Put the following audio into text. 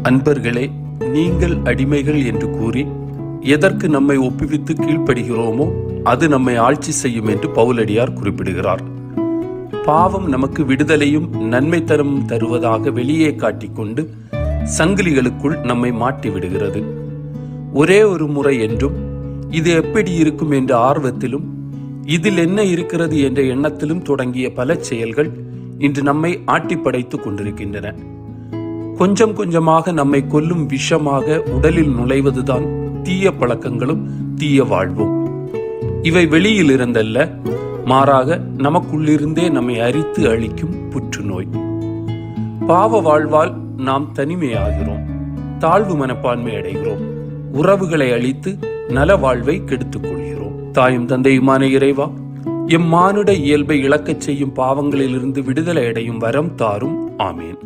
அன்பர்களே, நீங்கள் அடிமைகள் என்று கூறி எதற்கு நம்மை ஒப்புவித்து கீழ்ப்படுகிறோமோ அது நம்மை ஆட்சி செய்யும் என்று பவுலடியார் குறிப்பிடுகிறார். பாவம் நமக்கு விடுதலையும் நன்மை தரமும் தருவதாக வெளியே காட்டிக்கொண்டு சங்கிலிகளுக்குள் நம்மை மாட்டி விடுகிறது. ஒரே ஒரு முறை என்றும் இது எப்படி இருக்கும் என்ற ஆர்வத்திலும் இதில் என்ன இருக்கிறது என்ற எண்ணத்திலும் தொடங்கிய பல செயல்கள் இன்று நம்மை ஆட்டிப்படைத்துக் கொண்டிருக்கின்றன. கொஞ்சம் கொஞ்சமாக நம்மை கொல்லும் விஷமாக உடலில் நுழைவதுதான் தீய பழக்கங்களும் தீய வாழ்வும். இவை வெளியில் இருந்தல்ல, மாறாக நமக்குள்ளிருந்தே நம்மை அரித்து அழிக்கும் புற்றுநோய். பாவ வாழ்வால் நாம் தனிமையாகிறோம், தாழ்வு மனப்பான்மை அடைகிறோம், உறவுகளை அழித்து நல வாழ்வை கெடுத்துக் கொள்கிறோம். தாயும் தந்தையுமான இறைவா, எம் மானுட இயல்பை இழக்கச் செய்யும் பாவங்களிலிருந்து விடுதலை அடையும் வரம் தாரும். ஆமேன்.